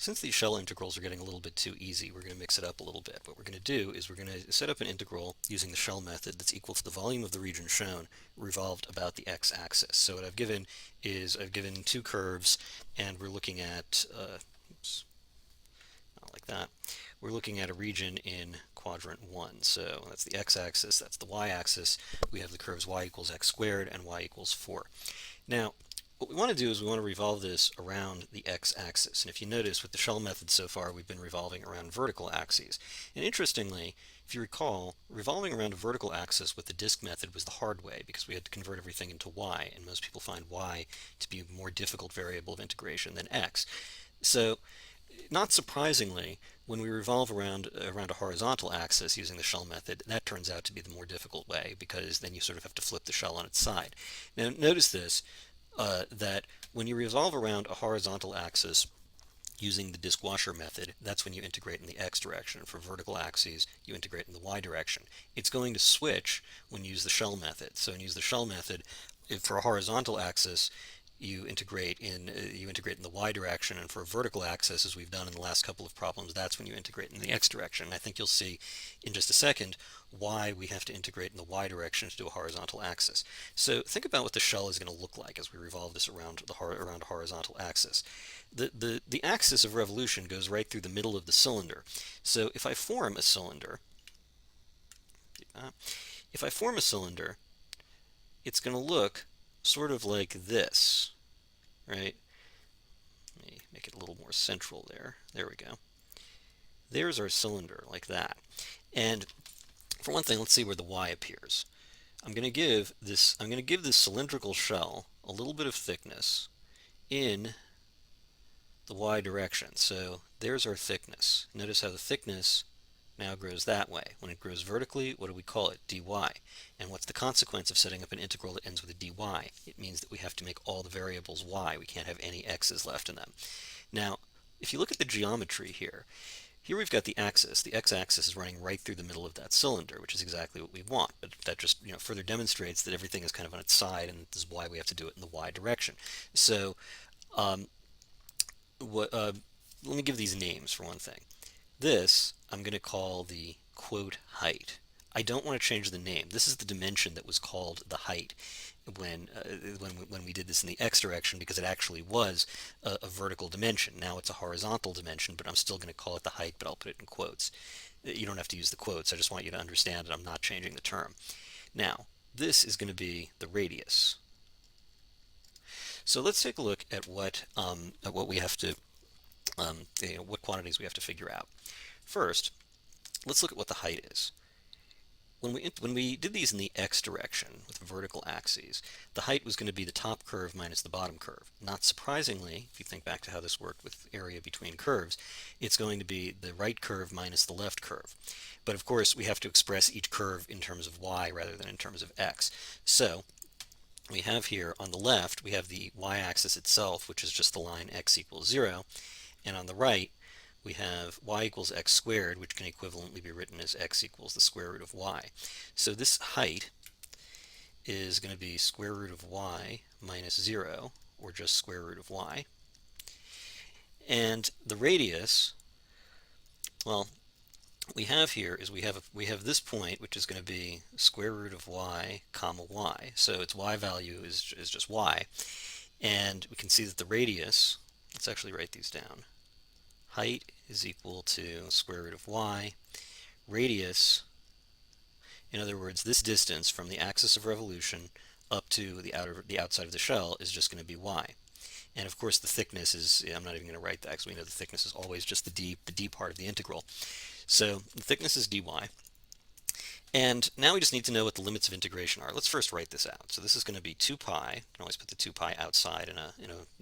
Since these shell integrals are getting a little bit too easy, we're going to mix it up a little bit. What we're going to do is we're going to set up an integral using the shell method that's equal to the volume of the region shown revolved about the x-axis. So what I've given is I've given two curves, and we're looking at, oops, not like that. We're looking at a region in quadrant 1. So that's the x-axis, that's the y-axis. We have the curves y equals x squared and y equals 4. Now, what we want to do is we want to revolve this around the x-axis. And if you notice, with the shell method so far, we've been revolving around vertical axes. And interestingly, if you recall, revolving around a vertical axis with the disk method was the hard way because we had to convert everything into y, and most people find y to be a more difficult variable of integration than x. So, not surprisingly, when we revolve around a horizontal axis using the shell method, that turns out to be the more difficult way because then you sort of have to flip the shell on its side. Now, notice this. That when you revolve around a horizontal axis using the disk washer method, that's when you integrate in the x direction. For vertical axes, you integrate in the y direction. It's going to switch when you use the shell method. So when you use the shell method, if for a horizontal axis, you integrate in the y direction, and for a vertical axis, as we've done in the last couple of problems, that's when you integrate in the x direction. And I think you'll see in just a second why we have to integrate in the y direction to do a horizontal axis. So think about what the shell is going to look like as we revolve this around a horizontal axis. The axis of revolution goes right through the middle of the cylinder. So if I form a cylinder, it's going to look sort of like this, right? Let me make it a little more central there. There we go. There's our cylinder, like that. And for one thing, let's see where the y appears. I'm going to give this cylindrical shell a little bit of thickness in the y direction. So there's our thickness. Notice how the thickness now grows that way. When it grows vertically, what do we call it? dy. And what's the consequence of setting up an integral that ends with a dy? It means that we have to make all the variables y. We can't have any x's left in them. Now, if you look at the geometry here we've got the axis. The x-axis is running right through the middle of that cylinder, which is exactly what we want. But that just further demonstrates that everything is kind of on its side, and this is why we have to do it in the y direction. So let me give these names for one thing. This I'm going to call the quote height. I don't want to change the name. This is the dimension that was called the height when we did this in the x direction, because it actually was a vertical dimension. Now it's a horizontal dimension, but I'm still going to call it the height, but I'll put it in quotes. You don't have to use the quotes. I just want you to understand that I'm not changing the term. Now, this is going to be the radius. So let's take a look at what we have to, what quantities we have to figure out. First, let's look at what the height is. When we did these in the x direction with vertical axes, the height was going to be the top curve minus the bottom curve. Not surprisingly, if you think back to how this worked with area between curves, it's going to be the right curve minus the left curve. But of course, we have to express each curve in terms of y rather than in terms of x. So we have here on the left, we have the y-axis itself, which is just the line x equals 0. And on the right, we have y equals x squared, which can equivalently be written as x equals the square root of y. So this height is going to be square root of y minus 0, or just square root of y. And the radius, well, we have here is we have this point, which is going to be square root of y comma y. So its y value is just y. And we can see that the radius, let's actually write these down. Height is equal to square root of y. Radius, in other words, this distance from the axis of revolution up to the outside of the shell is just going to be y. And of course the thickness is, I'm not even going to write that because we know the thickness is always just the d part of the integral. So the thickness is dy. And now we just need to know what the limits of integration are. Let's first write this out. So this is going to be 2 pi, you can always put the 2 pi outside in a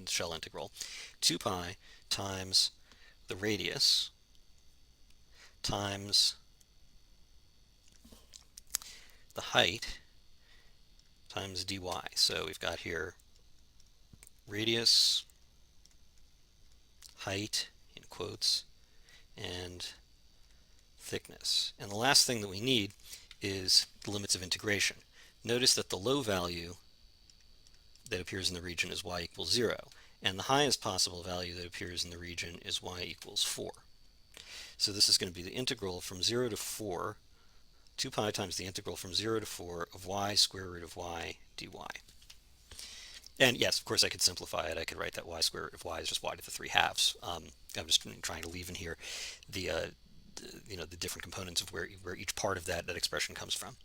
shell integral, 2 pi times the radius times the height times dy. So we've got here radius, height in quotes, and thickness. And the last thing that we need is the limits of integration. Notice that the low value that appears in the region is y equals 0. and the highest possible value that appears in the region is y equals 4. So this is going to be the integral from 0 to 4, 2 pi times the integral from 0 to 4 of y square root of y dy. And yes, of course, I could simplify it. I could write that y square root of y is just y to the 3 halves. I'm just trying to leave in here the, the different components of where each part of that expression comes from.